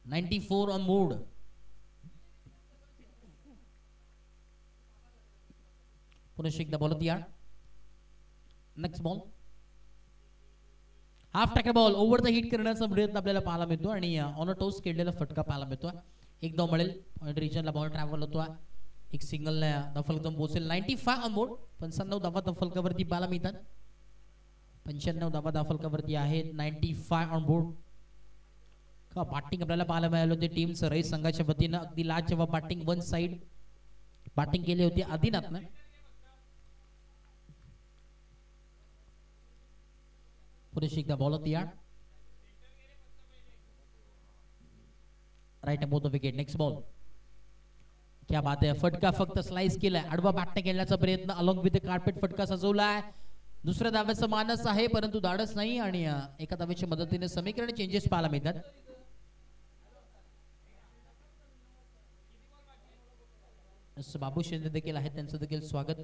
94 on board. पुन्हा एकदा ball तयार. Next ball half tackle ball over the hit करण्याचा प्रयत्न आपल्याला पाहायला मिळतो आणि ऑन अ टॉस केलेला फटका पाहायला मिळतो. एक धाव मिळेल. पॉइंट रिजनला बॉल ट्रॅव्हल होतो. एक सिंगल दफलकदम पोहोचेल. 95 ऑन बोर्ड. 95 धावा दफलकावरती पाहायला मिळतात. 95 धावा दफलकावरती आहेत. 95 ऑन बोर्ड. का बॅटिंग आपल्याला पाहायला मिळालं होते टीम सरई संघाच्या वतीनं. अगदी लाजवाब बॅटिंग. वन साइड बॅटिंग केली होती आदिनाथनं. पुरेशी एकदा बॉल तयार. Right about the wicket. Next ball. क्या बात आहे. फटका फक्त स्लाइस केलाय. आडवा बॅटने खेळण्याचा प्रयत्न अलॉंग विथ द कार्पेट फटका सजवलाय. दुसऱ्या धाव्याचा मानस आहे परंतु धाडस नाही आणि एका धावेच्या मदतीने समीकरण चेंजेस पाहायला मिळतात. बाबू शिंदे देखील आहेत. त्यांचं देखील स्वागत.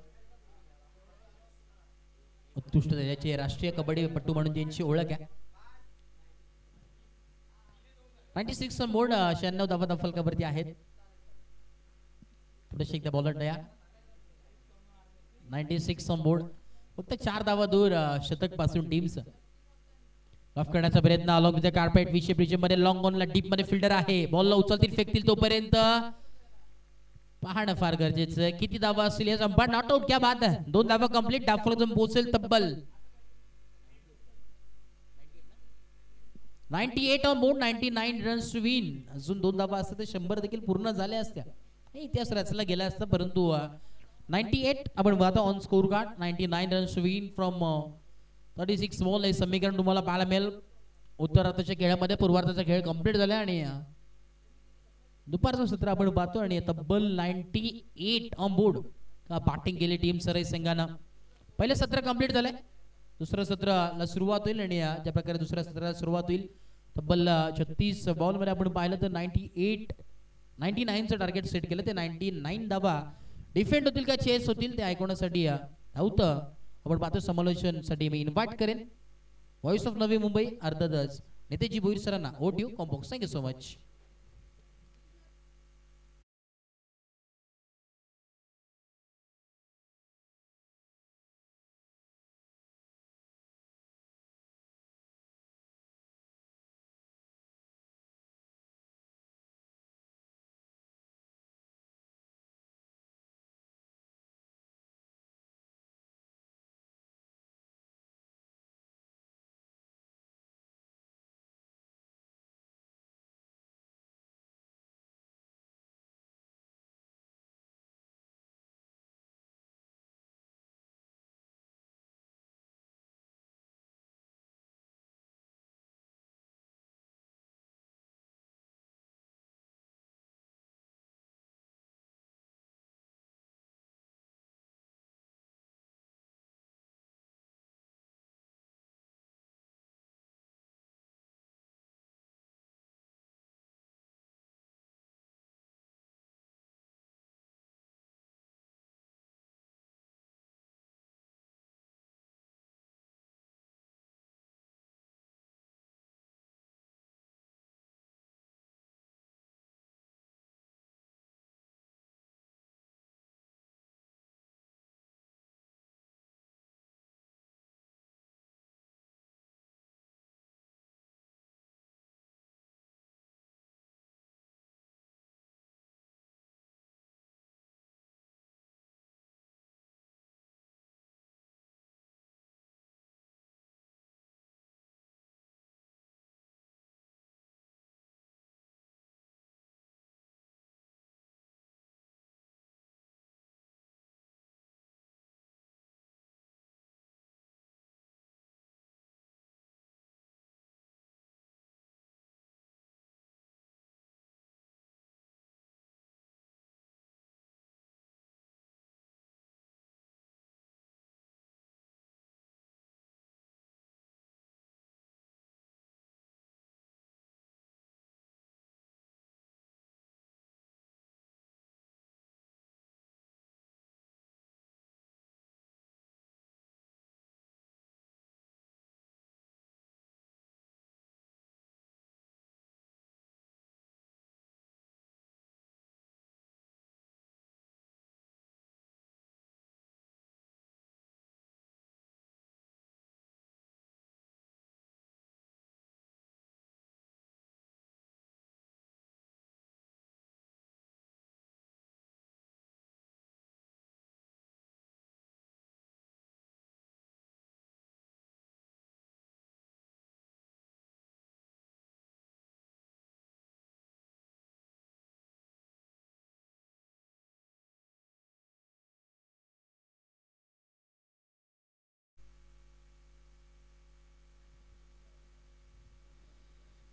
उत्कृष्ट दर्जाचे राष्ट्रीय कबड्डी पट्टू म्हणून त्यांची ओळख आहे. 96 ऑन बोर्ड. 96 धावा दफलकावरती आहेत. थोडेसे एकदा बॉलर तयार. 96 ऑन बोर्ड. फक्त 4 धावा दूर शतक पासून टीम्स. ऑफ करण्याचा प्रयत्न अलॉंग विथ द कार्पेट. विशे ब्रिज मध्ये लॉंग ऑनला डीप मध्ये फिल्डर आहे. बॉलला उचलतील फेकतील तोपर्यंत पाहणं फार गरजेचं आहे. किती धावा असतील याचा अंपायर नॉट आउट. क्या बात आहे. 2 धावा कंप्लीट. डाफलकदम पोहोचेल तब्बल 98 on board. 99 runs to win. अजून 2 धावा असते तर 100 देखील पूर्ण झाल्या असत्या. इतिहास रचला गेला असता परंतु 98 आपण पाहतो on score card. 99 runs to win from 36 ball. हे समीकरण तुम्हाला पाहायला मिळेल. उत्तरार्धाच्या खेळामध्ये पूर्वार्धाचा खेळ कंप्लीट झाला आणि दुपारचं सत्र आपण पाहतो आणि तब्बल 98 ऑन बोर्ड का बॅटिंग केली टीम सरई संघानं. पहिलं सत्र कंप्लीट झालंय. दुसरं सत्राला सुरुवात होईल आणि ज्या प्रकारे दुसऱ्या सत्राला सुरुवात होईल तब्बल 36 बॉल मध्ये आपण पाहिलं तर 99चं टार्गेट सेट केलं. ते 99 धावा डिफेंड होतील का चेस होतील ते ऐकवण्यासाठी होतं आपण पाहतो. समालोचनसाठी मी इन्व्हाइट करेन व्हॉइस ऑफ नवी मुंबई अर्थातच नेतेजी भोईर सरांना. ओट यू कॉम्बॉक्स. Thank you so much.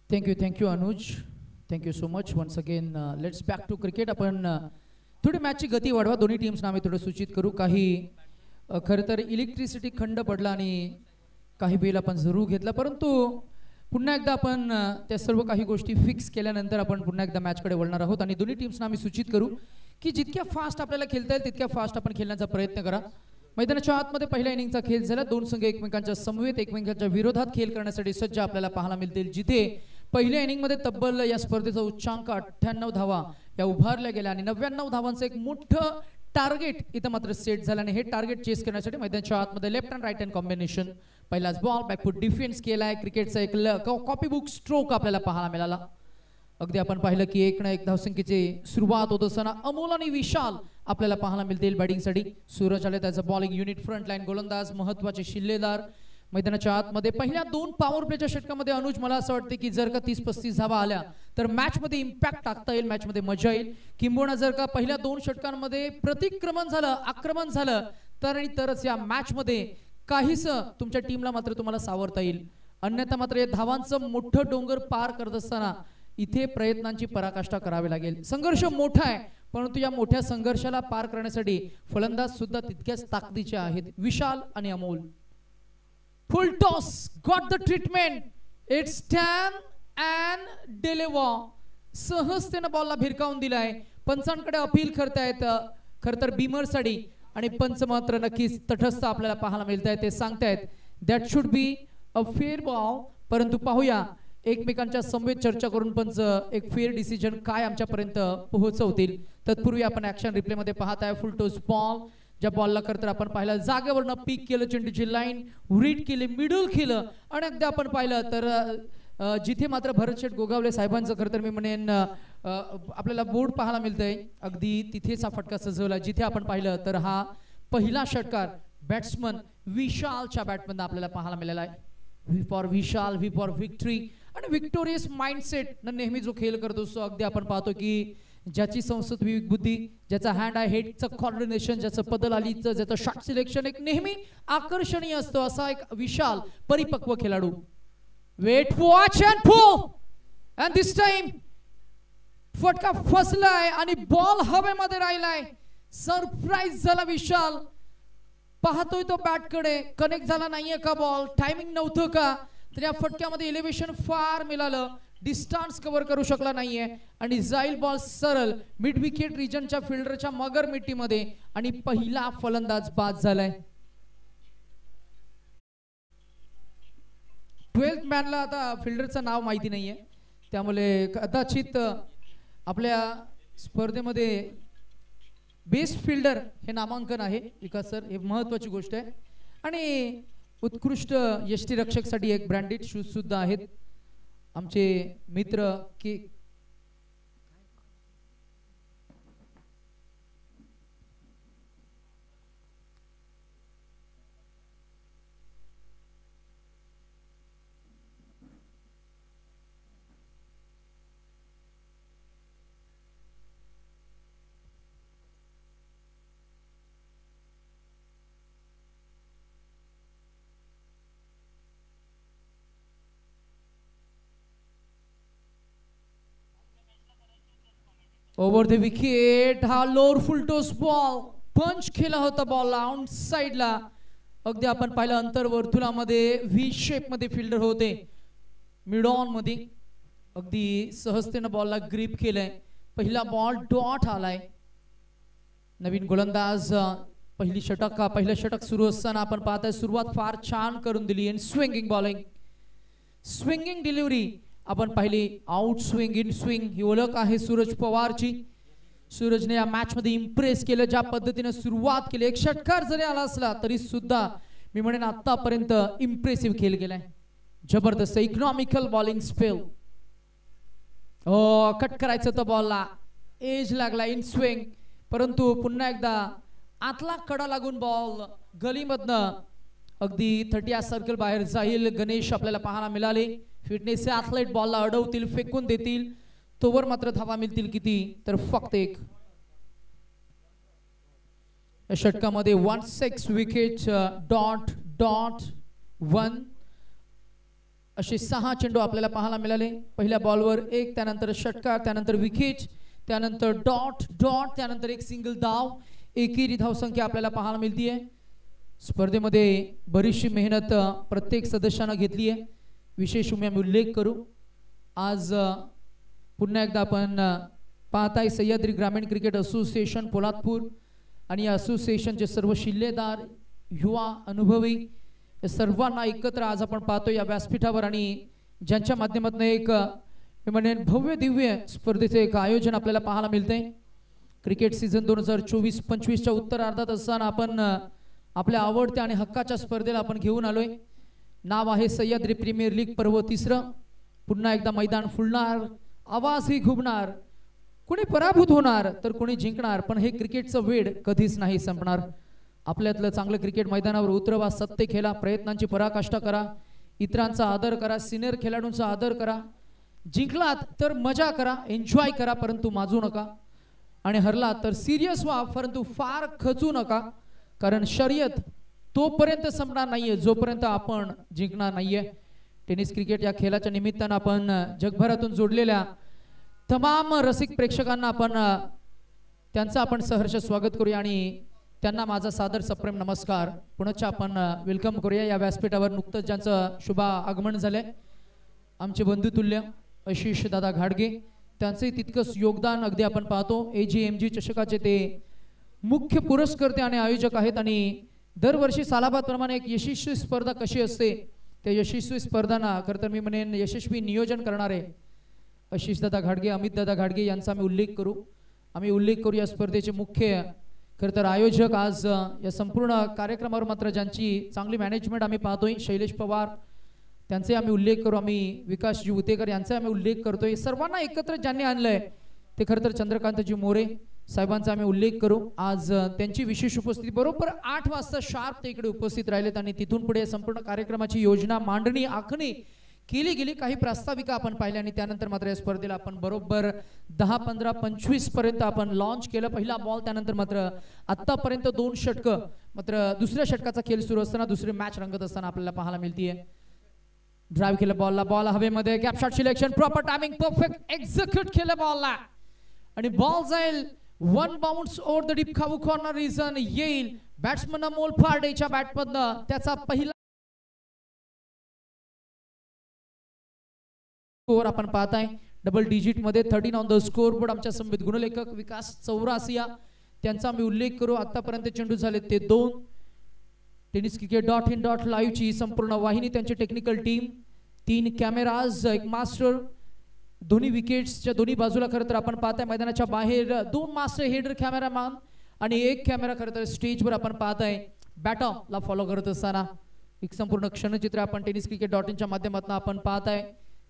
Thank you Anuj. Thank you so much once again. Let's back to cricket. आपण थोडी मॅचची गती वाढवा. दोन्ही टीम्सना आम्ही थोडं सूचित करू. काही खरं तर इलेक्ट्रिसिटी खंड पडला आणि काही बिल आपण जरूर घेतला, परंतु पुन्हा एकदा आपण त्या सर्व काही गोष्टी फिक्स केल्यानंतर आपण पुन्हा एकदा मॅचकडे वळणार आहोत. आणि दोन्ही टीम्सना आम्ही सूचित करू की जितक्या फास्ट आपल्याला खेळता येईल तितक्या फास्ट आपण खेळण्याचा प्रयत्न करा. मैदानाच्या आतमध्ये पहिल्या इनिंगचा खेळ झाला. दोन संघ एकमेकांच्या समवेत एकमेकांच्या विरोधात खेळ करण्यासाठी सज्ज आपल्याला पाहायला मिळतील. जिथे पहिल्या इनिंगमध्ये तब्बल या स्पर्धेचा उच्चांक 98 धावा या उभारल्या गेल्या आणि 99 धावांचं एक मोठं टार्गेट इथं मात्र सेट झालं आणि हे टार्गेट चेस करण्यासाठी मैदानाच्या आतमध्ये left and right hand combination पहिलाच बॉल बॅकफूट डिफेन्स केलाय. क्रिकेटचा एक कॉपी बुक स्ट्रोक आपल्याला पाहायला मिळाला. अगदी आपण पाहिलं की एक ना एक धावसंख्येची सुरुवात होत असताना अमोल आणि विशाल आपल्याला पाहायला मिळतील बॅटिंगसाठी. सूरज आले त्याचं बॉलिंग युनिट फ्रंट लाईन गोलंदाज महत्वाचे शिल्लेदार मैदानाच्या आतमध्ये. पहिल्या दोन पॉवर प्लेच्या षटकामध्ये अनुज मला असं वाटतं की जर का 30-35 धावा आल्या तर मॅच मध्ये इम्पॅक्ट टाकता येईल, मॅच मध्ये मजा येईल. किंबहुना जर का पहिल्या दोन षटकांमध्ये प्रतिक्रमण झालं, आक्रमण झालं तर आणि तरच या मॅच मध्ये काहीच तुमच्या टीमला मात्र तुम्हाला सावरता येईल. अन्यथा मात्र या धावांचं मोठं डोंगर पार करत असताना इथे प्रयत्नांची पराकाष्ठा करावी लागेल. संघर्ष मोठा आहे, परंतु या मोठ्या संघर्षाला पार करण्यासाठी फलंदाज सुद्धा तितक्याच ताकदीचे आहेत. विशाल आणि अमोल. फुल toss got the treatment. It's Stan and deliver. सहजतेने बॉलला भिरकावून दिलाय. पंचांकडे अपील करतायत खर तर बीमर साठी आणि पंच मात्र नक्कीच तटस्थ आपल्याला पाहायला मिळत आहे. ते सांगतायत that should be a fair ball. परंतु पाहूया एकमेकांच्या समवेत चर्चा करून पंच एक फेअर डिसिजन काय आमच्यापर्यंत पोहोचवतील. तत्पूर्वी आपण ऍक्शन रिप्ले मध्ये पाहत आहे फुल टॉस बॉल. ज्या बॉलला करतर आपण पाहिलं जागेवरनं पीक केलं, चेंडूची लाईन रीड केली, मिडल केलं आणि अगदी आपण पाहिलं तर जिथे मात्र भरत शेठ गोगावले साहेबांचं खरं तर मी म्हणेन आपल्याला बोर्ड पाहायला मिळतंय अगदी तिथेच हा फटका सजवला. जिथे आपण पाहिलं तर हा पहिला षटकार बॅट्समन विशालच्या बॅटमधून आपल्याला पाहायला मिळाला आहे. V for Vishal, V for victory आणि विक्टोरियस माइंडसेट न नेहमी जो खेळ करतो असतो. अगदी आपण पाहतो की ज्याची संसद विवेक बुद्धी, ज्याचा हँड आहे हेडचं कॉर्डिनेशन, ज्याचं पदल आलीचं, ज्याचं शॉट सिलेक्शन एक नेहमी आकर्षणीय असतो असा एक विशाल परिपक्व खेळाडू. Wait watch and pull and this time फटका फसलाय आणि बॉल हवेमध्ये राहिलाय. सरप्राईज झाला विशाल. पाहतोय तो बॅटकडे, कनेक्ट झाला नाहीये का बॉल, टायमिंग नव्हतं का, तर या फटक्यामध्ये एलिव्हेशन फार मिळालं, डिस्टन्स कव्हर करू शकला नाहीये आणि जाईल बॉल सरळ मिड विकेट रिजनच्या फिल्डरच्या मगर मिट्टीमध्ये आणि पहिला फलंदाज बाद झालाय. 12th मॅनला आता फिल्डरचं नाव माहिती नाहीये, त्यामुळे कदाचित आपल्या स्पर्धेमध्ये बेस्ट फिल्डर हे नामांकन आहे विकास सर, हे महत्वाची गोष्ट आहे. आणि उत्कृष्ट यष्टीरक्षकसाठी एक ब्रँडेड शूज सुद्धा आहेत. आमचे मित्र की ओव्हर द विकेट. हा लोअर फुल टॉस बॉल पंच केला होता बॉल आउट साइडला. अगदी आपण पाहिलं अंतर वर्तुळामध्ये व्ही शेप मध्ये फिल्डर होते मिड ऑन मध्ये. अगदी सहजतेने बॉलला ग्रिप केलंय. पहिला बॉल डॉट आलाय. नवीन गोलंदाज पहिलं षटक सुरू असताना आपण पाहताय सुरुवात फार छान करून दिली. In swinging bowling, swinging delivery आपण पाहिली. आउट स्विंग इन स्विंग ही ओळख आहे सूरज पवारची. सूरजने या मॅच मध्ये इम्प्रेस केलं. ज्या पद्धतीने सुरुवात केली, एक षटकार जरी आला असला तरी सुद्धा मी म्हणेन आतापर्यंत इम्प्रेसिव्ह खेळ केलाय. जबरदस्त इकॉनॉमिकल बॉलिंग स्पेल. कट करायचं तर बॉलला एज लागला इन स्विंग, परंतु पुन्हा एकदा आतला कडा लागून बॉल गलीमधनं अगदी 30 सर्कल बाहेर जाईल. गणेश आपल्याला पाहायला मिळाले. फिटनेस ॲथलेट बॉलला अडवतील, फेकून देतील. तोवर मात्र धावा मिळतील किती, तर फक्त एक. या षटकामध्ये 16 विकेट डॉट डॉट 1. असे 6 चेंडू आपल्याला पाहायला मिळाले. पहिल्या बॉलवर एक, त्यानंतर षटकार, त्यानंतर विकेट, त्यानंतर डॉट डॉट, त्यानंतर एक सिंगल धाव, एकेरी धावसंख्या आपल्याला पाहायला मिळतीये. स्पर्धेमध्ये बरीचशी मेहनत प्रत्येक सदस्यानं घेतली आहे. विशेष मी उल्लेख करू, आज पुन्हा एकदा आपण पाहताय सह्याद्री ग्रामीण क्रिकेट असोसिएशन पोलादपूर आणि या असोसिएशनचे सर्व शिल्लेदार, युवा, अनुभवी या सर्वांना एकत्र आज आपण पाहतो या व्यासपीठावर आणि ज्यांच्या माध्यमातून एक मी म्हणेन भव्य दिव्य स्पर्धेचे एक आयोजन आपल्याला पाहायला मिळते. क्रिकेट सीझन 2024-25च्या उत्तरार्धात असताना आपण आपल्या आवडत्या आणि हक्काच्या स्पर्धेला आपण घेऊन आलोय. नाव आहे सह्याद्री प्रीमियर लीग पर्व 3. पुन्हा एकदा मैदान फुलणार, आवाजही घुमणार, कोणी पराभूत होणार तर कोणी जिंकणार, पण हे क्रिकेटचं वेड कधीच नाही संपणार. आपल्यातलं चांगलं क्रिकेट मैदानावर उतरवा, सत्य खेळा, प्रयत्नांची पराकाष्ठा करा, इतरांचा आदर करा, सिनियर खेळाडूंचा आदर करा. जिंकलात तर मजा करा, एन्जॉय करा, परंतु माजू नका. आणि हरलात तर सिरियस व्हा, परंतु फार खचू नका. कारण शर्यत तोपर्यंत संपणार नाहीये जोपर्यंत आपण जिंकणार नाहीये. टेनिस क्रिकेट या खेळाच्या निमित्तानं आपण जगभरातून जोडलेल्या तमाम रसिक प्रेक्षकांना आपण त्यांचं आपण सहर्ष स्वागत करूया आणि त्यांना माझा सादर सप्रेम नमस्कार. पुनश्च आपण वेलकम करूया या व्यासपीठावर. नुकतंच ज्यांचं शुभ आगमन झालंय, आमचे बंधुतुल्य आशिष दादा घाडगे, त्यांचंही तितकंच योगदान अगदी आपण पाहतो. AGMG चषकाचे ते मुख्य पुरस्कर्ते आणि आयोजक आहेत आणि दरवर्षी सालाबादप्रमाणे एक यशस्वी स्पर्धा कशी असते त्या यशस्वी स्पर्धांना खरं तर मी म्हणेन यशस्वी नियोजन करणारे आशिष दादा घाडगे, अमित दादा घाडगे यांचा आम्ही उल्लेख करू या स्पर्धेचे मुख्य खरं तर आयोजक. आज या संपूर्ण कार्यक्रमावर मात्र ज्यांची चांगली मॅनेजमेंट आम्ही पाहतोय, शैलेश पवार, त्यांचे आम्ही उल्लेख करू. आम्ही विकासजी उतेकर यांचा आम्ही उल्लेख करतोय. सर्वांना एकत्र ज्यांनी आणलंय ते खरं तर चंद्रकांतजी मोरे साहेबांचा आम्ही उल्लेख करू. आज त्यांची विशेष उपस्थिती बरोबर 8 वाजता शार्प ते इकडे उपस्थित राहिलेत आणि तिथून पुढे संपूर्ण कार्यक्रमाची योजना, मांडणी, आखणी केली गेली. काही प्रास्ताविका आपण पाहिल्या आणि त्यानंतर मात्र या स्पर्धेला आपण बरोबर 10, 15, 25 पर्यंत आपण लॉन्च केलं. पहिला बॉल, त्यानंतर मात्र आतापर्यंत 2 षटकं, मात्र दुसऱ्या षटकाचा खेळ सुरू असताना दुसरी मॅच रंगत असताना आपल्याला पाहायला मिळतीये. ड्राइव्ह केलं बॉलला, बॉल हवेमध्ये, gap shot selection, proper timing, perfect execute केलं बॉलला आणि बॉल जाईल 1 बाउंस ओव्हर द डीप खाऊ कॉर्नर रिजन. येईल बॅट्समन अमोल फार्डेच्या बॅटमधनं त्याचा पहिला स्कोर आपण पाहताय. डबल डिजिट मध्ये 13 ऑन द स्कोर बोर्ड. आमच्या संबित गुणलेखक विकास चौरासिया त्यांचा मी उल्लेख करू. आतापर्यंत चेंडू झाले ते 2. टेनिस क्रिकेट .in.live ची संपूर्ण वाहिनी, त्यांची टेक्निकल टीम, 3 कॅमेराज, एक मास्टर, दोन्ही विकेट्सच्या दोन्ही बाजूला खरं तर आपण पाहताय. मैदानाच्या बाहेर 2 मास्टर हेडर कॅमेरामॅन आणि 1 कॅमेरा खरं तर स्टेजवर आपण पाहताय. बॅटॉला फॉलो करत असताना एक संपूर्ण क्षणचित्र आपण टेनिस क्रिकेट .in च्या माध्यमातून आपण पाहताय.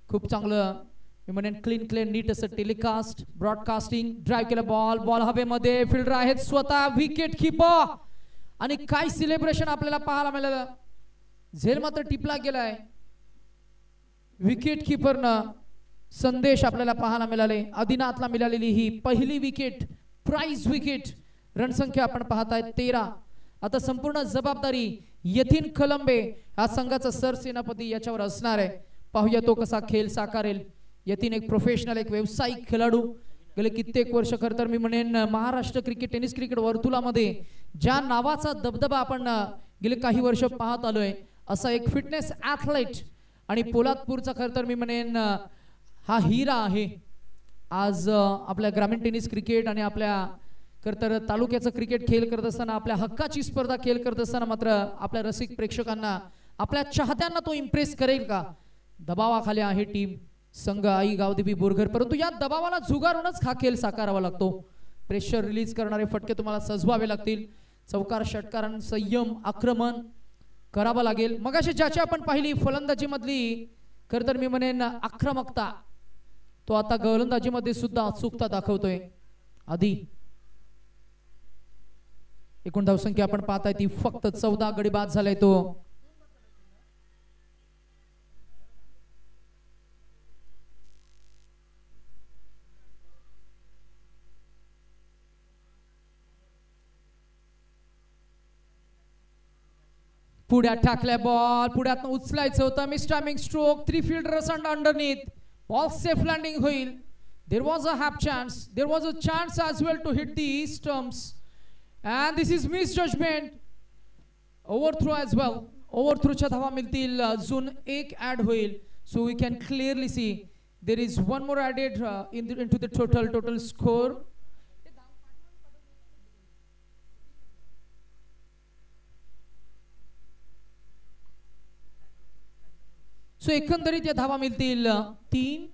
खूप चांगलं मी म्हणेन क्लीन नीट असं टेलिकास्ट, ब्रॉडकास्टिंग. ड्राइव्ह केला बॉल, बॉल हवेमध्ये, फिल्डर आहेत स्वतः, विकेट कीपर आणि काय सेलिब्रेशन आपल्याला पाहायला मिळालं. झेल मात्र टिपला गेलाय. विकेट कीपरनं संदेश आपल्याला पाहायला मिळाले. आदिनाथला मिळालेली ही पहिली विकेट, प्राइज विकेट. रणसंख्या आपण पाहताय 13. आता संपूर्ण जबाबदारी यतीन कलंबे हा संघाचा सरसेनापती याच्यावर असणार आहे. पाहूया तो कसा खेळ साकारेल. यतीन एक प्रोफेशनल, एक व्यावसायिक खेळाडू, गेले कित्येक वर्ष खरं तर मी म्हणेन महाराष्ट्र क्रिकेट, टेनिस क्रिकेट वर्तुळामध्ये ज्या नावाचा दबदबा आपण गेले काही वर्ष पाहत आलोय, असा एक फिटनेस ॲथलीट आणि पोलादपूरचा खरं तर मी म्हणेन हा हिरा आहे. आज आपल्या ग्रामीण टेनिस क्रिकेट आणि आपल्या खरं तर तालुक्याचं क्रिकेट खेळ करत असताना, आपल्या हक्काची स्पर्धा खेळ करत असताना मात्र आपल्या रसिक प्रेक्षकांना, आपल्या चाहत्यांना तो इम्प्रेस करेल का? दबावाखाली आहे टीम, संघ आई गावदेवी बोरघर, परंतु या दबावाला झुगारूनच हा खेळ साकारावा लागतो. प्रेशर रिलीज करणारे फटके तुम्हाला सजवावे लागतील. चौकार षटकारां संयम, आक्रमण करावं लागेल. मगाशी ज्याची आपण पाहिली फलंदाजी मधली खरं तर मी म्हणेन आक्रमकता, तो आता गोलंदाजी मध्ये सुद्धा अचूकता दाखवतोय. आधी एकूण धावसंख्या आपण पाहताय ती फक्त 14 गडी बाद झालाय तो. पुढ्यात टाकल्या बॉल, पुढ्यात उचलायचं होतं, miss timing stroke, 3 fielders and underneath, ball safe landing होईल. There was a half chance, there was a chance as well to hit the stumps, and this is misjudgment. Overthrow as well, overthrowच्या धावा मिळतील, अजून एक add होईल. So we can clearly see there is one more added into the total score. So एकंदरीत या धावा मिळतील 3.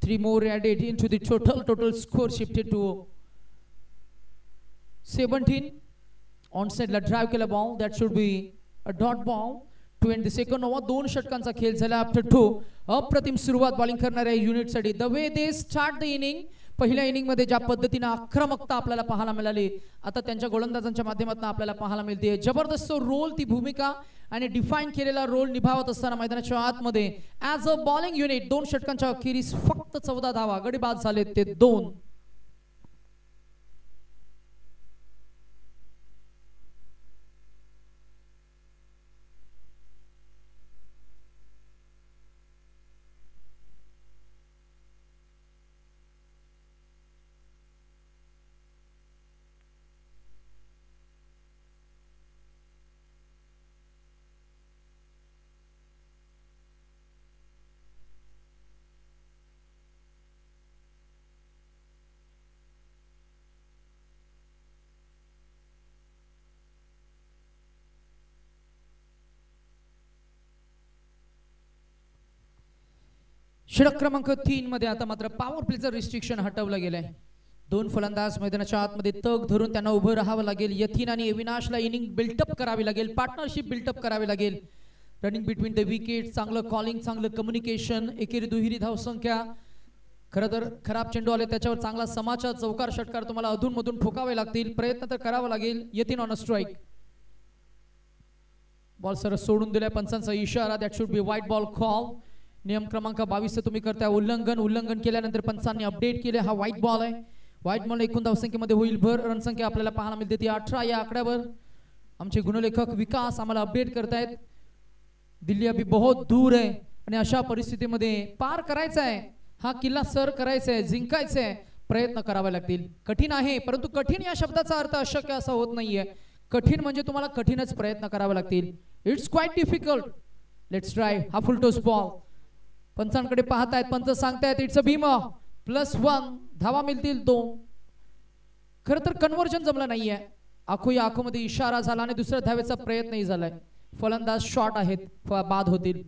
Three more added into the total score shifted to 17. Onside ला drive केला ball, that should be a dot ball to end the second over. 2 षटकांचा खेळ झाला after 2. अप्रतिम सुरुवात बॉलिंग करणाऱ्या युनिट साठी. The way they start the inning, पहिल्या इनिंग मध्ये ज्या पद्धतीने आक्रमकता आपल्याला पाहायला मिळाली, आता त्यांच्या गोलंदाजांच्या माध्यमातून आपल्याला पाहायला मिळते. जबरदस्त रोल, ती भूमिका आणि डिफाईन केलेला रोल निभावत असताना मैदानाच्या आतमध्ये ॲज अ बॉलिंग युनिट 2 षटकांच्या अखेरीस फक्त 14 धावा, गडी बाद झालेत ते 2. षटक क्रमांक 3 मध्ये आता मात्र पॉवर प्लेचं रिस्ट्रिक्शन हटवलं गेलंय. 2 फलंदाज मैदानाच्या आतमध्ये तग धरून त्यांना उभं राहावं लागेल. यतीन आणि अविनाशला इनिंग बिल्टअप करावी लागेल, पार्टनरशिप बिल्टअप करावी लागेल. रनिंग बिटवीन द विकेट, चांगलं कॉलिंग, चांगलं कम्युनिकेशन, एकेरी दुहेरी धावसंख्या. खरं तर खराब चेंडू आले त्याच्यावर चांगला समाचार, चौकार षटकार तुम्हाला अधून मधून ठोकावे लागतील. प्रयत्न तर करावा लागेल. Yatin on a strike. Ball सरस सोडून दिलाय, पंचांचा इशारा, दॅट शुड बी वाईट बॉल कॉल. नियम क्रमांक 22 तुम्ही करताय उल्लंघन केल्यानंतर पंचांनी अपडेट केले. हा व्हाईट बॉल आहे. व्हाईट बॉल एकूण धावसंख्येमध्ये होईल भर. रणसंख्या आपल्याला पाहायला मिळते ती 18. या आकड्यावर आमचे गुणलेखक विकास आम्हाला अपडेट करतायत. दिल्ली अभी बहुत दूर आहे आणि अशा परिस्थितीमध्ये पार करायचा आहे, हा किल्ला सर करायचा आहे, जिंकायचा आहे, प्रयत्न करावे लागतील. कठीण आहे, परंतु कठीण या शब्दाचा अर्थ अशक्य असा होत नाहीये. कठीण म्हणजे तुम्हाला कठीणच प्रयत्न करावे लागतील. It's quite difficult. Let's try. हा फुल टॉस बॉल. पंचांकडे पाहतायत, पंच सांगतायत इट्स अ भीमा +1. धावा मिळतील 2. खरं तर कन्व्हर्जन जमलं नाहीये. आखो या आखोमध्ये इशारा झाला आणि दुसऱ्या धावेचा प्रयत्नही झालाय. फलंदाज शॉट आहेत, बाद होतील.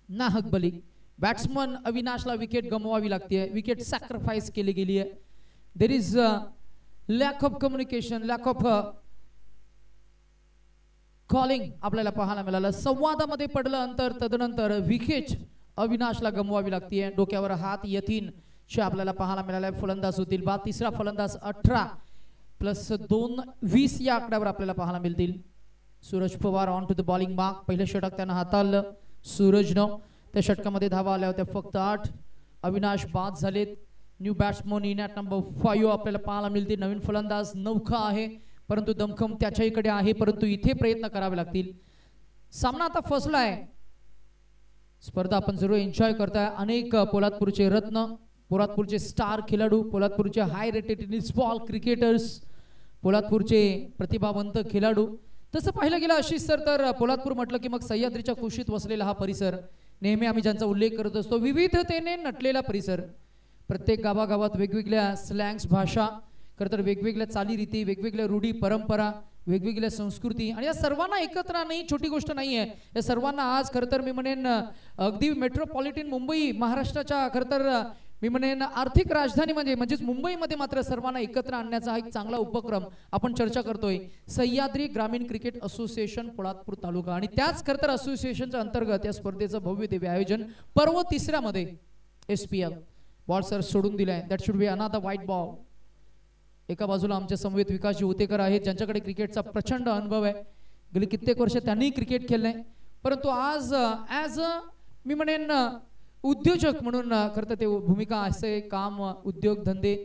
नाहक बली. बॅट्समन अविनाशला विकेट गमवावी लागते, विकेट सॅक्रिफाइस केली गेली आहे. There is lack of communication, lack of calling आपल्याला पाहायला मिळालं. संवादामध्ये पडलं अंतर, तदनंतर विकेट अविनाशला गमवावी लागते. डोक्यावर हात यतीन चे आपल्याला पाहायला मिळाला. फलंदाज होतील बाद. तिसरा फलंदाज 18 + 2 20 या आकड्यावर आपल्याला पाहायला मिळतील. Suraj Pawar on to the bowling mark. पहिलं षटक त्यांना हाताळलं सूरजनं. त्या षटकामध्ये धावा आल्या होत्या फक्त 8. अविनाश बाद झालेत. New batsman in at number 5 आपल्याला पाहायला मिळतील. नवीन फलंदाज नौखा आहे, परंतु दमखम त्याच्याकडे आहे, परंतु इथे प्रयत्न करावे लागतील. सामना आता फसला आहे. स्पर्धा आपण जरूर एन्जॉय करताय. अनेक पोलादपूरचे रत्न, पोलादपूरचे स्टार खेळाडू, पोलादपूरचे हाय रेटेड टेनिस बॉल क्रिकेटर्स, पोलादपूरचे प्रतिभावंत खेळाडू. तसं पाहिलं गेलं अशीच तर पोलादपूर म्हटलं की मग सह्याद्रीच्या कुशीत वसलेला हा परिसर. नेहमी आम्ही ज्यांचा उल्लेख करत असतो, विविधतेने नटलेला परिसर. प्रत्येक गावागावात वेगवेगळ्या स्लँग्स, भाषा, खरं तर वेगवेगळ्या चालीरीती, वेगवेगळ्या रूढी परंपरा, वेगवेगळ्या संस्कृती, आणि या सर्वांना एकत्र आणणं ही छोटी गोष्ट नाही आहे. या सर्वांना आज खरं तर मी म्हणेन अगदी मेट्रोपॉलिटन मुंबई, महाराष्ट्राच्या खरं तर मी म्हणेन आर्थिक राजधानी म्हणजेच मुंबईमध्ये मात्र सर्वांना एकत्र आणण्याचा हा एक चांगला उपक्रम आपण चर्चा करतोय. सह्याद्री ग्रामीण क्रिकेट असोसिएशन पोलादपूर तालुका, आणि त्याच खरं तर असोसिएशनच्या अंतर्गत या स्पर्धेचं भव्य दिव्य आयोजन. पर्व 3ऱ्या मध्ये SPL. बॉल सर सोडून दिलाय. That should be another white ball. एका बाजूला आमच्या समवेत विकासजी होतेकर आहेत, ज्यांच्याकडे क्रिकेटचा प्रचंड अनुभव आहे. गेली कित्येक वर्ष त्यांनी क्रिकेट खेळलंय, परंतु आज ॲज अ मी म्हणेन उद्योजक म्हणून खरं तर ते भूमिका, असे काम, उद्योग धंदे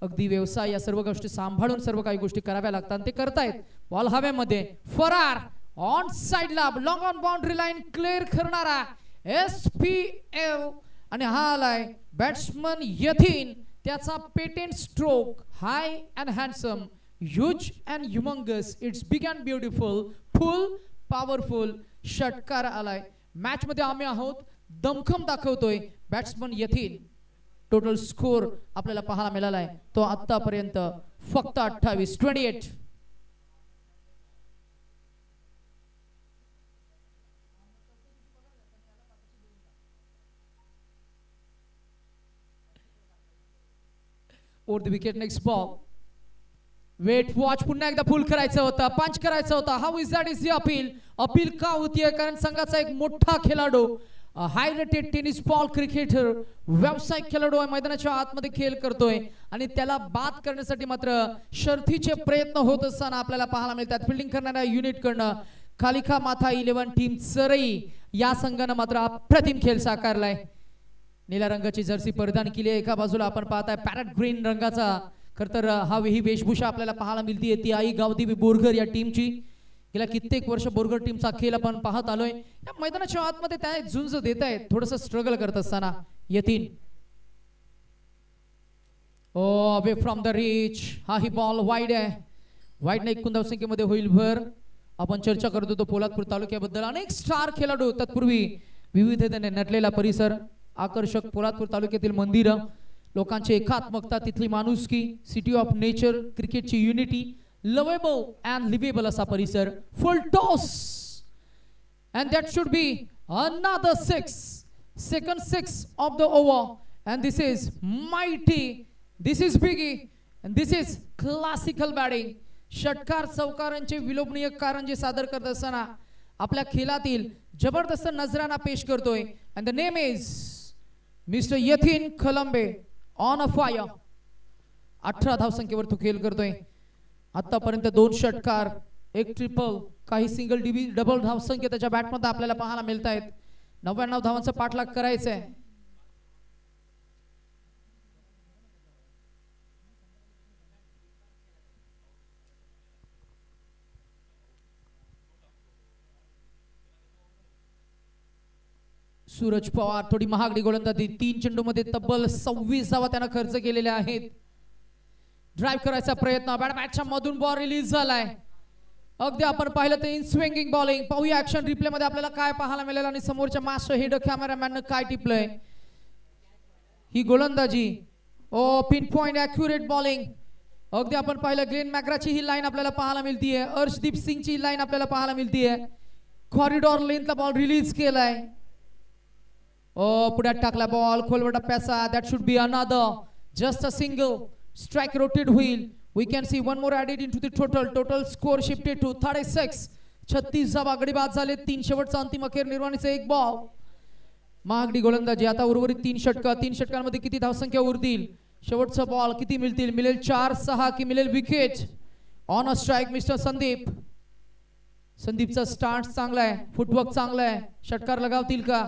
अगदी व्यवसाय या सर्व गोष्टी सांभाळून सर्व काही गोष्टी कराव्या लागतात ते करतायत. बॉल हवेमध्ये फरार ऑन साइडला long on boundary line clear करणारा SPL आणि हा आलाय बॅट्समन यथीन. त्याचा patent stroke high and handsome huge and humongous it's big and beautiful full powerful षटकार आलाय. मॅच मध्ये आम्ही आहोत दमखम दाखवतोय बॅट्समन यथीन. टोटल स्कोर आपल्याला पाहायला मिळाला आहे तो आतापर्यंत फक्त 28. Over the wicket next ball. Wait watch पुन्हा एकदा फुल करायचं होतं पंच करायचं होतं. How is that is the appeal. Appeal का होतीये कारण संघाचा एक मोठा खेळाडू high rated tennis ball cricketer व्यावसायिक खेळाडू आहे मैदानाच्या आतमध्ये खेळ करतोय आणि त्याला बाद करण्यासाठी मात्र शर्थीचे प्रयत्न होत असताना आपल्याला पाहायला मिळतात. फिल्डिंग करणाऱ्या युनिट कडनं कालिका माथा 11 टीम चरई या संघानं मात्र अप्रतिम खेळ साकारलाय. निळ्या रंगाची जर्सी परिधान केली आहे. एका बाजूला आपण पाहताय पॅरेट ग्रीन रंगाचा खर तर ही वेशभूषा आपल्याला पाहायला मिळते ती आई गावदेवी बोरघर या टीमची. गेल्या कित्येक वर्ष बोरघर टीमचा खेळ आपण पाहत आलोय. या मैदानाच्या आतमध्ये त्या झुंज देत आहेत थोडस स्ट्रगल करत असताना यतीन. ओ अवे फ्रॉम द रीच. हा ही बॉल वाईड आहे. वाईड ने 19 संख्येमध्ये होईल भर. आपण चर्चा करत होतो पोलादपूर तालुक्याबद्दल. अनेक स्टार खेळाडू तत्पूर्वी विविधतेने नटलेला परिसर आकर्षक पोलादपूर तालुक्यातील मंदिर लोकांची एकात्मकता तिथली माणुसकी सिटी ऑफ नेचर क्रिकेटची युनिटी लवेबल अँड लिवेबल असा परिसर. Full toss and that should be another 6 second 6 of the over and this is mighty this is biggie and this is classical batting. षटकार चौकारांचे विलोभनीय कारंजे सादर करत असताना आपल्या खेळातील जबरदस्त नजराना पेश करतोय and the name is mister Yatin Khalambe on a fire. 18 धावसंख्येवर तो खेळ करतोय. आतापर्यंत 2 षटकार 1 ट्रिपल काही सिंगल डबल धावसंख्या त्याच्या बॅटमध्ये आपल्याला पाहायला मिळत आहेत. 99 धावांचा पाठलाग करायचा आहे. सूरज पवार थोडी महागडी गोलंदाजी 3 चेंडूमध्ये तब्बल 26 धावा त्यानं खर्च केलेल्या आहेत. ड्राइव्ह करायचा प्रयत्न बॅटच्या मधून बॉल रिलीज झालाय. अगदी आपण पाहिलं तर इन स्विंगिंग बॉलिंग. पाहूया ऍक्शन रिप्ले मध्ये आपल्याला काय पाहायला मिळेल आणि समोरच्या मास्टर हेड कॅमेरामॅन काय टिपलंय. ही गोलंदाजी ओ पिन पॉइंट ॲक्युरेट बॉलिंग. अगदी आपण पाहिलं ग्लेन मॅग्राची ही लाईन आपल्याला पाहायला मिळतीये. अर्शदीप सिंगची ही लाईन आपल्याला पाहायला मिळतीये. कॉरिडॉर लेंथला बॉल रिलीज केलाय. पुढ्यात टाकला बॉल खोलवर टप्प्याचा. That should be another just a single strike rotate होईल. We can see one more added into the total score shifted to 36. 36 धावा गडी बाद झाले. 3 शेवटचा अंतिम अखेर निर्वाणीचा 1 बॉल. महागडी गोलंदाजी आता उर्वरित 3 षटकार 3 षटकांमध्ये किती धावसंख्या उरतील. शेवटचा बॉल किती मिळतील. मिळेल 4-6 की मिळेल wicket. On a strike mister Sandeep. संदीपचा स्टार्ट चांगला आहे. फुटवर्क चांगला आहे. षटकार लगावतील का.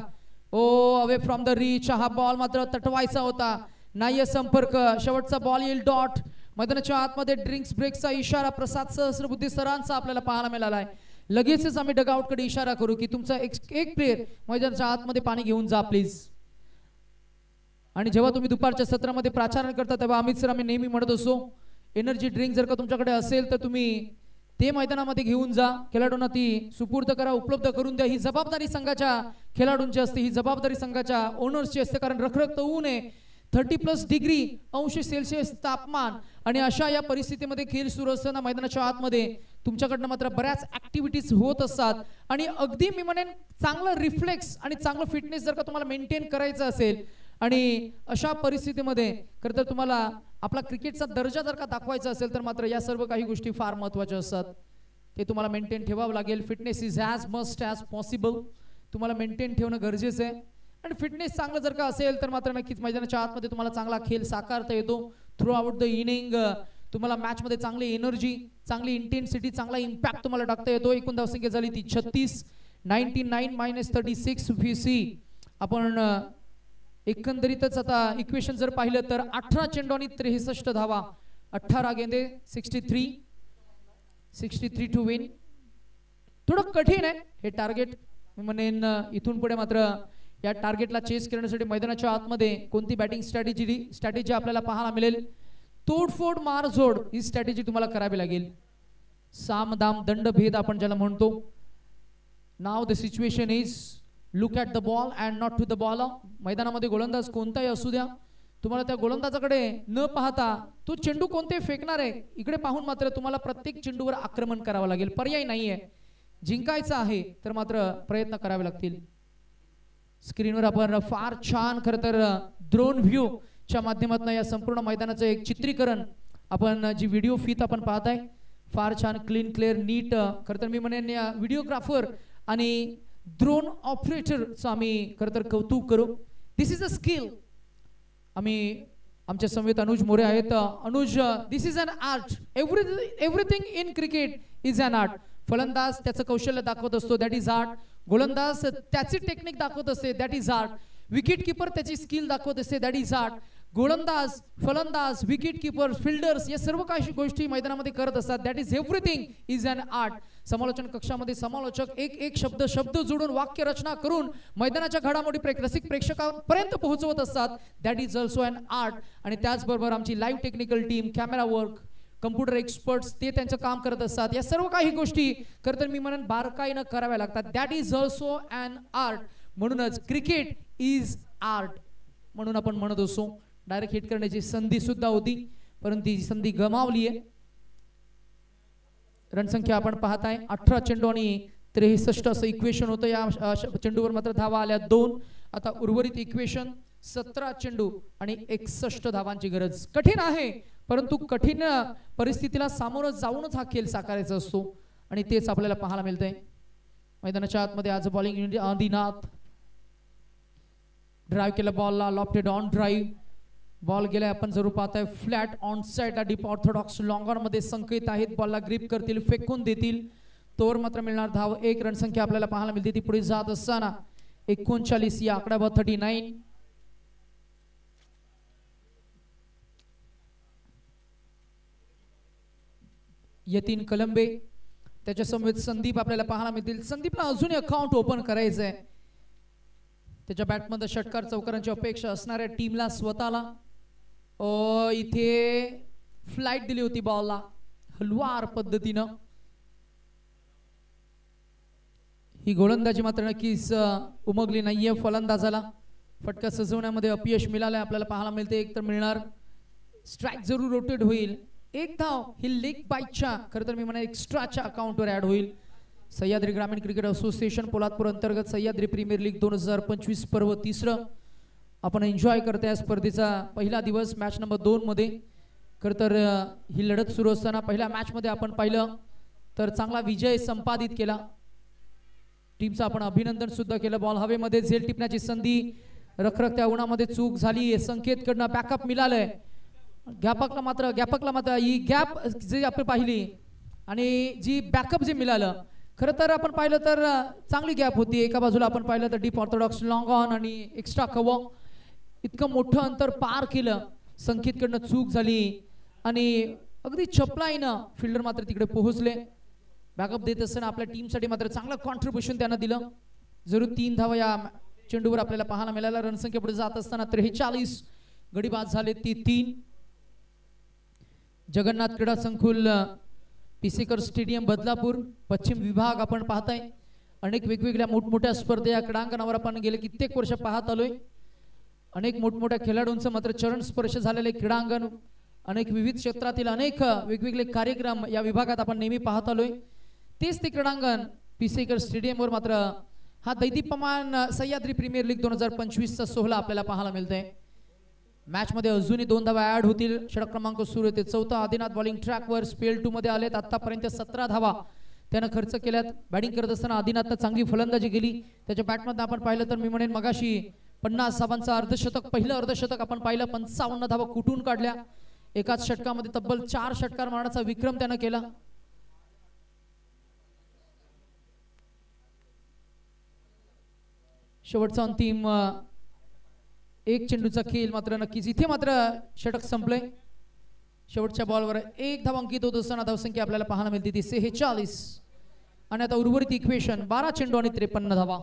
Away from the reach. हा बॉल मात्र तटवायचा होता. नाहीये संपर्क. शेवटचा बॉल येईल डॉट. मैदानाच्या आतमध्ये ड्रिंक्स ब्रेकचा इशारा प्रसाद सहस्रबुद्धी सरांचा आपल्याला पाहायला मिळाला आहे. लगेचच आम्ही डगआउट कडे इशारा करू की तुमचा एक प्लेयर मैदानाच्या आतमध्ये पाणी घेऊन जा प्लीज. आणि जेव्हा तुम्ही दुपारच्या सत्रामध्ये प्राचारण करता तेव्हा अमित सर आम्ही नेहमी म्हणत असो एनर्जी ड्रिंक जर का तुमच्याकडे असेल तर तुम्ही ते मैदानामध्ये घेऊन जा. खेळाडूंना ती सुपूर्द करा उपलब्ध करून द्या. ही जबाबदारी संघाच्या खेळाडूंची असते. ही जबाबदारी संघाच्या ओनर्सची असते. कारण रखरखत ऊन आहे 30+ डिग्री अंश सेल्सिअस तापमान आणि अशा या परिस्थितीमध्ये खेळ सुरू असताना मैदानाच्या आतमध्ये तुमच्याकडनं मात्र बऱ्याच ऍक्टिव्हिटीज होत असतात. आणि अगदी मी म्हणेन चांगलं रिफ्लेक्स आणि चांगलं फिटनेस जर का तुम्हाला मेंटेन करायचं असेल आणि अशा परिस्थितीमध्ये खरं तर तुम्हाला आपला क्रिकेटचा दर्जा जर का दाखवायचा असेल तर मात्र या सर्व काही गोष्टी फार महत्त्वाच्या असतात. ते तुम्हाला मेंटेन ठेवावं लागेल. Fitness is as must as possible. तुम्हाला मेंटेन ठेवणं गरजेचं आहे. आणि फिटनेस चांगलं जर का असेल तर मात्र नक्कीच मैदानाच्या आतमध्ये तुम्हाला चांगला खेळ साकारता येतो. थ्रू आउट द इनिंग तुम्हाला मॅचमध्ये चांगली एनर्जी चांगली इंटेन्सिटी चांगला इम्पॅक्ट तुम्हाला टाकता येतो. एकूण धावसंख्या झाली ती 36. 99 - 36 VC. आपण एकंदरीतच आता इक्वेशन जर पाहिलं तर 18 चेंडू आणि 63 धावा, 18 गेंदे, 63 टू विन. थोडं कठीण आहे हे टार्गेट. मी म्हणेन इथून पुढे मात्र या टार्गेटला चेस करण्यासाठी मैदानाच्या आतमध्ये कोणती बॅटिंग स्ट्रॅटेजी आपल्याला पाहायला मिळेल. तोडफोड मारझोड ही स्ट्रॅटेजी तुम्हाला करावी लागेल. सामदाम दंडभेद आपण ज्याला म्हणतो. Now the situation is look at the ball and not to the ball. मैदानामध्ये गोलंदाज कोणताही असू द्या, तुम्हाला त्या गोलंदाजाकडे न पाहता तो चेंडू कोणते फेकणार आहे इकडे पाहून मात्र तुम्हाला प्रत्येक चेंडूवर आक्रमण करावं लागेल. पर्याय नाहीये. जिंकायचं आहे तर मात्र प्रयत्न करावे लागतील. स्क्रीनवर आपण फार छान खरं तर ड्रोन व्ह्यू च्या माध्यमातून या संपूर्ण मैदानाचं एक चित्रीकरण आपण जी व्हिडिओ फीत आपण पाहताय फार छान क्लीन क्लिअर नीट. खरं तर मी म्हणेन या व्हिडिओग्राफर आणि ड्रोन ऑपरेटरचं आम्ही खरं तर कौतुक करू. This is a skill. आम्ही आमच्या समवेत अनुज मोरे आहेत. Anuj, this is an art. Everything in cricket is an art. फलंदाज त्याचं कौशल्य दाखवत असतो, दॅट इज आर्ट. गोलंदाज त्याची टेक्निक दाखवत असते, that is art. Wicket keeper त्याची स्किल दाखवत असते, दॅट इज आर्ट. गोलंदाज, फलंदाज, विकेट कीपर, फिल्डर्स या सर्व काही गोष्टी मैदानामध्ये करत असतात, that is everything is an art. समालोचन कक्षामध्ये समालोचक एक शब्द जोडून वाक्य रचना करून मैदानाच्या घडामोडी रसिक प्रेक्षकांपर्यंत पोहोचवत असतात, that is also an art. आणि त्याचबरोबर आमची live technical team, camera work, computer experts ते त्यांचं काम करत असतात. या सर्व काही गोष्टी खरं तर मी म्हणेन बारकाईनं कराव्या लागतात, that is also an art. म्हणूनच क्रिकेट इज आर्ट म्हणून आपण म्हणत असतो. डायरेक्ट हिट करण्याची संधी सुद्धा होती परंतु ती संधी गमावली आहे. रणसंख्या आपण पाहताय 18 चेंडू आणि 63 असं इक्वेशन होतं. या चेंडूवर मात्र धावा आल्या 2. आता उर्वरित इक्वेशन 17 चेंडू आणि 61 धावांची गरज. कठीण आहे परंतु कठीण परिस्थितीला सामोरं जाऊनच हा खेळ साकारायचा असतो आणि तेच आपल्याला पाहायला मिळतंय. मैदानाच्या आतमध्ये आज बॉलिंग आदिनाथ. ड्राईव्ह केला बॉलला, लॉफ्टेड ऑन ड्राईव्ह. बॉल गेलाय आपण जरूर पाहताय flat on side. Deep Orthodox long on मध्ये संकेत आहेत, बॉलला ग्रिप करतील, फेकून देतील. तोवर मात्र मिळणार धाव. 1 रणसंख्या आपल्याला पाहायला मिळते. ती पुढे जात असताना 39 या आकड्यावर 39. यतीन कलंबे त्याच्या समवेत संदीप आपल्याला पाहायला मिळतील. संदीपला अजूनही अकाउंट ओपन करायचंय. त्याच्या बॅटमध्ये षटकार चौकारांची अपेक्षा असणाऱ्या टीमला स्वतःला इथे फ्लाइट दिली होती बॉलला हलवार पद्धतीनं. ही गोलंदाजी मात्र नक्कीच उमगली नाहीये. फलंदाजाला फटका सजवण्यामध्ये अपयश मिळालंय आपल्याला पाहायला मिळते. एक तर मिळणार स्ट्राइक जरूर रोटेट होईल. 1 धाव ही लेग बाईटच्या खरं तर मी म्हणा एक्स्ट्राच्या अकाउंटवर ऍड होईल. सह्याद्री ग्रामीण क्रिकेट असोसिएशन पोलादपूर अंतर्गत सह्याद्री प्रीमियर लीग 2025 पर्व 3 आपण एन्जॉय करते. या स्पर्धेचा पहिला दिवस मॅच नंबर 2 मध्ये खरं तर ही लढत सुरू असताना पहिल्या मॅच मध्ये आपण पाहिलं तर चांगला विजय संपादित केला. टीमचं आपण अभिनंदन सुद्धा केलं. बॉल हवेमध्ये झेल टिपण्याची संधी, रखरखत्या उन्हामध्ये चूक झाली. संकेतकडनं बॅकअप मिळालंय. गॅपकला मात्र ही गॅप जी आपण पाहिली आणि जी बॅकअप जे मिळालं खरं तर आपण पाहिलं तर चांगली गॅप होती. एका बाजूला आपण पाहिलं तर डीप ऑर्थोडॉक्स लॉंग ऑन आणि एक्स्ट्रा कव्हर. इतकं मोठं अंतर पार केलं. संकेतकडनं चूक झाली आणि अगदी चपलाईनं फिल्डर मात्र तिकडे पोहोचले. बॅकअप देत असताना आपल्या टीमसाठी मात्र चांगलं कॉन्ट्रीब्युशन त्यानं दिलं. जरूर 3 धावा या चेंडूवर आपल्याला पाहायला मिळाला. रणसंख्या पुढे जात असताना 43 गडी बाद झाले. ती 3. जगन्नाथ क्रीडा संकुल पिसेकर स्टेडियम बदलापूर पश्चिम विभाग आपण पाहताय. अनेक वेगवेगळ्या मोठमोठ्या स्पर्धा या क्रीडांगणावर आपण गेले कित्येक वर्ष पाहत आलोय. अनेक मोठमोठ्या खेळाडूंचं मात्र चरण स्पर्श झालेले क्रीडांगण, अनेक विविध क्षेत्रातील अनेक वेगवेगळे कार्यक्रम या विभागात आपण नेहमी पाहत आलोय. तेच ते क्रीडांगण पिसेकर स्टेडियमवर मात्र हा दैदीप्यमान सह्याद्री प्रीमियर लीग 2025चा सोहळा आपल्याला पाहायला मिळतोय. मॅच मध्ये अजूनही 2 धावा ऍड होतील. षटक क्रमांक सुरू होते. 4था आदिनाथ बॉलिंग ट्रॅकवर स्पेल 2 मध्ये आलेत. आतापर्यंत 17 धावा त्यानं खर्च केल्यात. बॅटिंग करत असताना आदिनाथनं चांगली फलंदाजी केली. त्याच्या बॅटमध्ये आपण पाहिलं तर मी म्हणेन मगाशी 50 धावांचं अर्धशतक, पहिलं अर्धशतक आपण पाहिलं. 55 धावा कुठून काढल्या. एकाच षटकामध्ये तब्बल 4 षटकार मारण्याचा विक्रम त्यानं केला. शेवटचा अंतिम एक चेंडूचा खेळ मात्र नक्कीच इथे मात्र षटक संपलंय. शेवटच्या बॉलवर एक धाव अंकित होत असताना धावसंख्या आपल्याला पाहायला मिळते ती 46. आणि आता उर्वरित इक्वेशन 12 चेंडू आणि 53 धावा.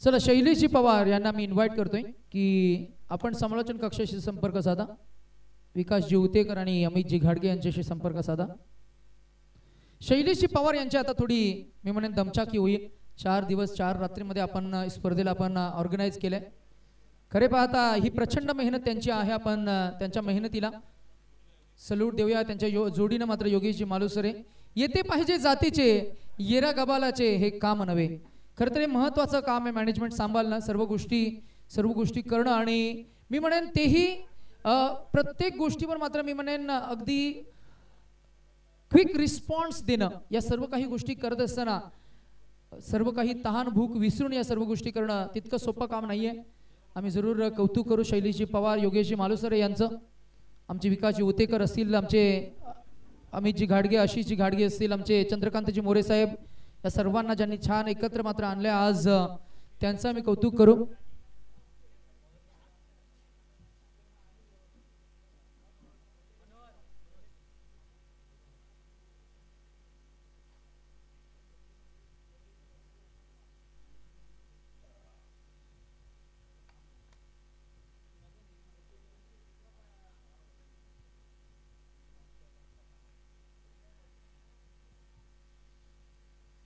चला शैलेशजी पवार यांना मी इन्व्हाइट करतोय की आपण समालोचन कक्षाशी संपर्क साधा. विकासजी उतेकर आणि अमितजी घाडगे यांच्याशी संपर्क साधा. शैलेशजी पवार यांची आता थोडी मी म्हणेन दमछाकी होईल. 4 दिवस 4 रात्रीमध्ये आपण स्पर्धेला आपण ऑर्गनाईज केलंय. खरे पाहता ही प्रचंड मेहनत त्यांची आहे. आपण त्यांच्या मेहनतीला सल्यूट देऊया. त्यांच्या जोडीनं मात्र योगेशजी मालुसरे येते पाहिजे जातीचे येरा गबालाचे हे काम नव्हे. खरं तर हे महत्वाचं काम आहे. मॅनेजमेंट सांभाळणं, सर्व गोष्टी करणं आणि मी म्हणेन तेही प्रत्येक गोष्टीवर मात्र मी म्हणेन अगदी क्विक रिस्पॉन्स देणं. या सर्व काही गोष्टी करत असताना सर्व काही तहान भूक विसरून या सर्व गोष्टी करणं तितकं सोपं काम नाहीये. आम्ही जरूर कौतुक करू शैलेशजी पवार, योगेशजी मालुसरे यांचं. आमचे विकासजी उतेकर असतील, आमचे अमितजी घाडगे, आशिषजी घाडगे असतील, आमचे चंद्रकांतजी मोरे साहेब, या सर्वांना ज्यांनी छान एकत्र मात्र आणले आज त्यांचं आम्ही कौतुक करू.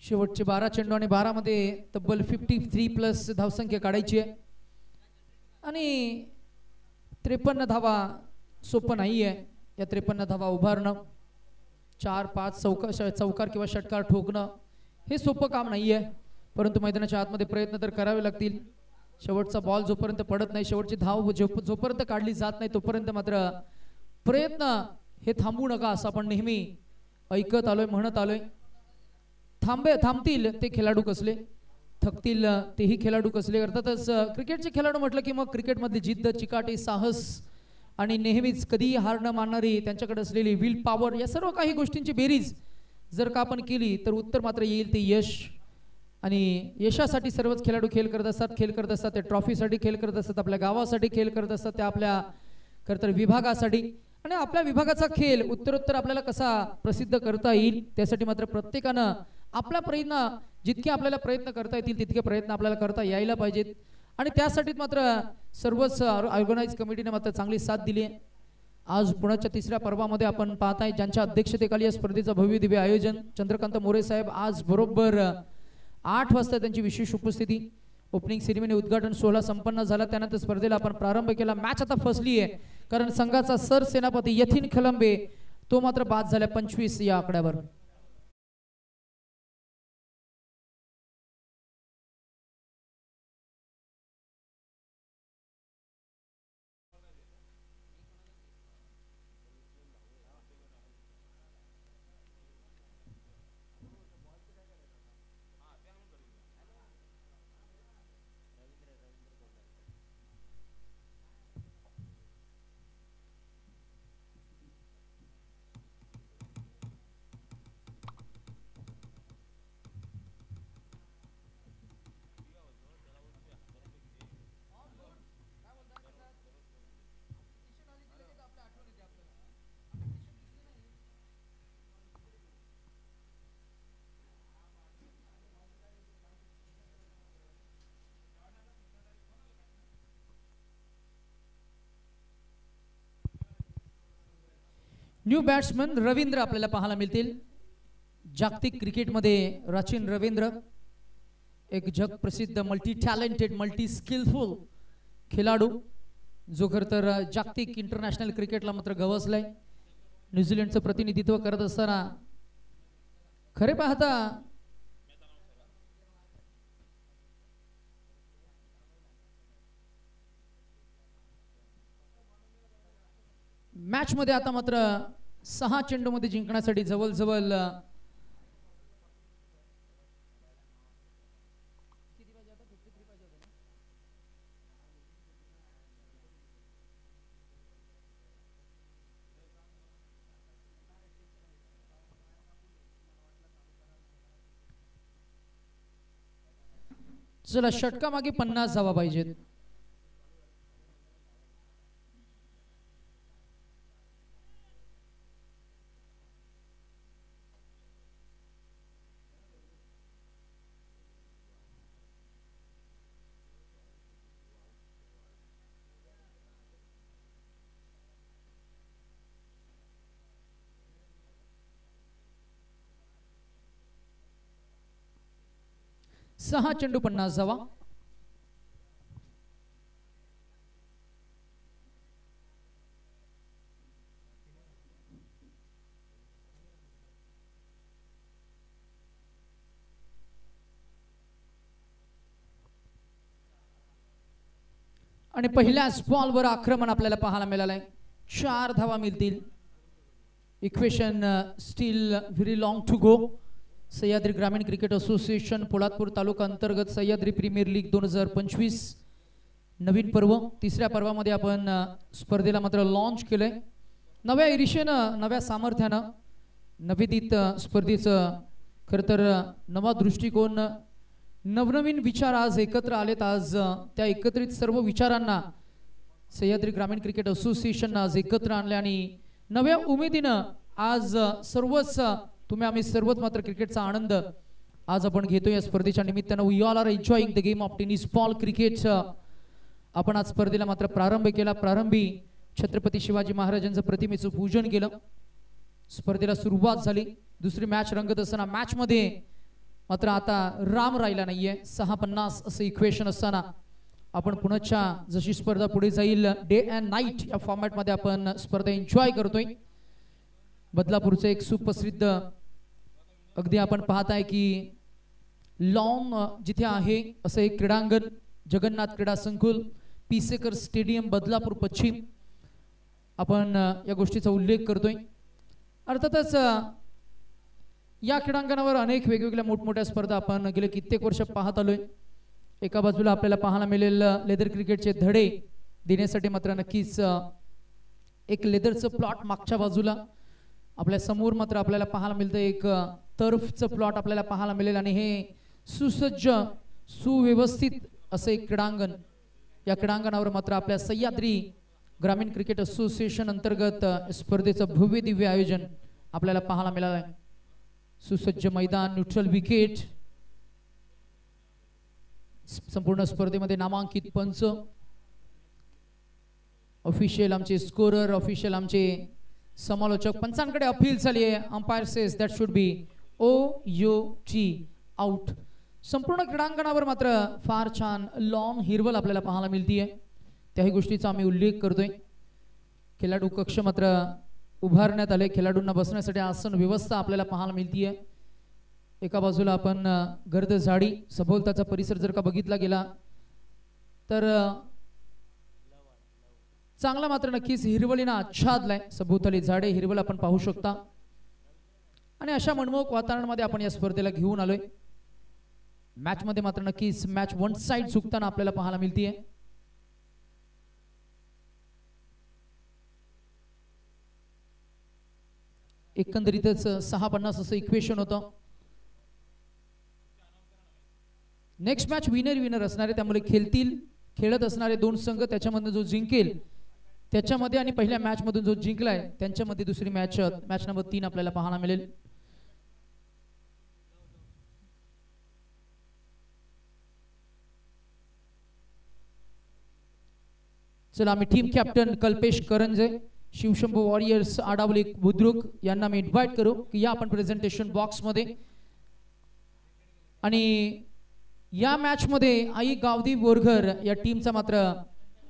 शेवटचे 12 चेंडू आणि 12 मध्ये तब्बल 53+ धावसंख्या काढायची आहे आणि 53 धावा सोपं नाहीये. या 53 धावा उभारणं, 4-5 चौकार किंवा षटकार ठोकणं हे सोपं काम नाहीये. परंतु मैदानाच्या आतमध्ये प्रयत्न तर करावे लागतील. शेवटचा बॉल जोपर्यंत पडत नाही, शेवटची धाव जोपर्यंत काढली जात नाही तोपर्यंत मात्र प्रयत्न हे थांबू नका असं आपण नेहमी ऐकत आलोय, म्हणत आलोय. थांबतील ते खेळाडू कसले, थकतील तेही खेळाडू कसले. अर्थातच क्रिकेटचे खेळाडू म्हटलं की मग क्रिकेटमधली जिद्द, चिकाटी, साहस आणि नेहमीच कधीही हार न मानणारी त्यांच्याकडे असलेली विल पॉवर, या सर्व काही गोष्टींची बेरीज जर का आपण केली तर उत्तर मात्र येईल ते यश. आणि यशासाठी सर्वच खेळाडू खेळ करत असतात, ते ट्रॉफीसाठी खेळ करत असतात, आपल्या गावासाठी खेळ करत असतात, ते आपल्या खरं तर विभागासाठी. आणि आपल्या विभागाचा खेळ उत्तरोत्तर आपल्याला कसा प्रसिद्ध करता येईल त्यासाठी मात्र प्रत्येकानं आपला प्रयत्न, जितके आपल्याला प्रयत्न करता येतील तितके प्रयत्न आपल्याला करता यायला पाहिजेत. आणि त्यासाठी मात्र सर्वच ऑर्गनाइज कमिटीने मात्र चांगली साथ दिली आहे. आज पुण्याच्या 3ऱ्या पर्वामध्ये आपण पाहताय ज्यांच्या अध्यक्षतेखाली या स्पर्धेचं भव्य दिव्य आयोजन. चंद्रकांत मोरे साहेब आज बरोबर 8 वाजता त्यांची विशेष उपस्थिती. ओपनिंग सेरेमनी उद्घाटन सोहळा संपन्न झाला, त्यानंतर स्पर्धेला आपण प्रारंभ केला. मॅच आता फसली आहे कारण संघाचा सरसेनापती यथिन खलंबे तो मात्र बाद झाला 25 या आकड्यावर. न्यू बॅट्समन रवींद्र आपल्याला पाहायला मिळतील. जागतिक क्रिकेटमध्ये राचिन रवींद्र एक जग प्रसिद्ध मल्टी टॅलेंटेड मल्टी स्किलफुल खेळाडू जो खरं तर जागतिक इंटरनॅशनल क्रिकेटला मात्र गवसलाय. न्यूझीलंडचं प्रतिनिधित्व करत असताना खरे पाहता मॅच मध्ये आता मात्र 6 चेंडू मध्ये जिंकण्यासाठी जवळजवळ चला षटका मागे 50 धावा पाहिजेत. सहा चेंडू 50 धावा. आणि पहिल्याच बॉलवर आक्रमण आपल्याला पाहायला मिळालंय. 4 धावा मिळतील. Equation still very long to go. Sahyadri ग्रामीण क्रिकेट असोसिएशन पोलादपूर तालुका अंतर्गत सह्याद्री प्रीमियर लीग 2025 नवीन पर्व. तिसऱ्या पर्वामध्ये आपण स्पर्धेला मात्र लॉन्च केलंय. नव्या इरिशेनं, नव्या सामर्थ्यानं, नवोदित स्पर्धेचं खरं तर नवा दृष्टिकोन, नवनवीन विचार आज एकत्र आलेत. आज त्या एकत्रित सर्व विचारांना सह्याद्री ग्रामीण क्रिकेट असोसिएशन आज एकत्र आणले आणि नव्या उमेदीनं आज सर्वच तुम्ही आम्ही सर्वच मात्र क्रिकेटचा आनंद आज आपण घेतो या स्पर्धेच्या निमित्तानं. We all are enjoying the game of tennis ball cricket. आपण आज स्पर्धेला मात्र प्रारंभ केला. प्रारंभी छत्रपती शिवाजी महाराजांचं प्रतिमेचं पूजन केलं. स्पर्धेला सुरुवात झाली. दुसरी मॅच रंगत असताना मॅच मध्ये मात्र आता राम राहिला नाहीये. 6:50 असं इक्वेशन असताना आपण पुण्याच्या जशी स्पर्धा पुढे जाईल डे अँड नाईट या फॉर्मॅट मध्ये आपण स्पर्धा एन्जॉय करतोय. बदलापूरचं एक सुप्रसिद्ध अगदी आपण पाहताय की लॉन जिथे आहे असं एक क्रीडांगण, जगन्नाथ क्रीडा संकुल, पीसेकर स्टेडियम, बदलापूर पश्चिम, आपण या गोष्टीचा उल्लेख करतोय. अर्थातच या क्रीडांगणावर अनेक वेगवेगळ्या मोठमोठ्या स्पर्धा आपण गेले कित्येक वर्ष पाहत आलोय. एका बाजूला आपल्याला पाहायला मिळेल लेदर क्रिकेटचे धडे देण्यासाठी मात्र नक्कीच एक लेदरचं प्लॉट मागच्या बाजूला आपल्या समोर मात्र आपल्याला पाहायला मिळतं एक टर्फचं प्लॉट आपल्याला पाहायला मिळेल आणि हे सुसज्ज सुव्यवस्थित असं एक क्रीडांगण. या क्रीडांगणावर मात्र आपल्या सह्याद्री ग्रामीण क्रिकेट असोसिएशन अंतर्गत स्पर्धेचं भव्य दिव्य आयोजन आपल्याला पाहायला मिळालं आहे. सुसज्ज मैदान, न्यूट्रल विकेट, संपूर्ण स्पर्धेमध्ये नामांकित पंच, ऑफिशियल आमचे स्कोरर, ऑफिशियल आमचे समालोचक. पंचांकडे अपील झाली आहे. Umpire says that should B OUT out. संपूर्ण क्रीडांगणावर मात्र फार छान लॉन हिरवल आपल्याला पाहायला मिळतीये. त्याही गोष्टीचा आम्ही उल्लेख करतोय. खेळाडू कक्ष मात्र उभारण्यात आले. खेळाडूंना बसण्यासाठी आसन व्यवस्था आपल्याला पाहायला मिळतीये. एका बाजूला आपण गर्द झाडी, सभोवताचा परिसर जर का बघितला गेला तर चांगला मात्र नक्कीच हिरवळीनं आच्छादलाय. सभोवताली झाडे, हिरवळ आपण पाहू शकता आणि अशा मनमोहक वातावरणामध्ये आपण या स्पर्धेला घेऊन आलोय. मॅच मध्ये मात्र नक्कीच मॅच वन साइड झुकताना आपल्याला पाहायला मिळतीये. एकंदरीतच 6:50 असं इक्वेशन होतं. नेक्स्ट मॅच विनर असणारे, त्यामुळे खेळत असणारे दोन संघ, त्याच्यामधून जो जिंकेल त्याच्यामध्ये आणि पहिल्या मॅच मधून जो जिंकलाय त्यांच्यामध्ये दुसरी मॅच नंबर 3 आपल्याला पाहायला मिळेल. चला, आम्ही team captain Kalpesh Karanje, Shivshambhu warriors आडावली Budruk यांना मी इन्व्हाइट करू की या आपण प्रेझेंटेशन बॉक्स मध्ये. आणि या मॅच मध्ये आई गावदी बोरघर या टीमचा मात्र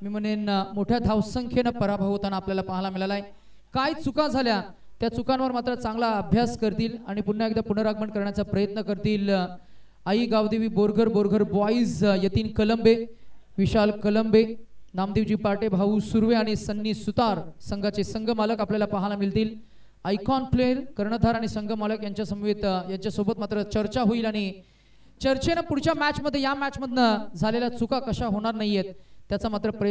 मी म्हणेन मोठ्या धावसंख्येने पराभव होताना आपल्याला पाहायला मिळालाय. काय चुका झाल्या त्या चुकांवर मात्र चांगला अभ्यास करतील आणि पुन्हा एकदा पुनरागमन करण्याचा प्रयत्न करतील. आई गावदेवी बोरघर बॉईज, यतीन कलंबे, विशाल कलंबे, नामदेवजी पाटे, भाऊ सुर्वे आणि सन्नी सुतार संघाचे संघ मालक आपल्याला पाहायला मिळतील. आयकॉन प्लेयर कर्णधार आणि संघ मालक यांच्या समवेत यांच्यासोबत मात्र चर्चा होईल आणि चर्चेनं पुढच्या मॅच मध्ये या मॅच मधनं झालेल्या चुका कशा होणार नाहीयेत त्याचा मात्र प्रयत्न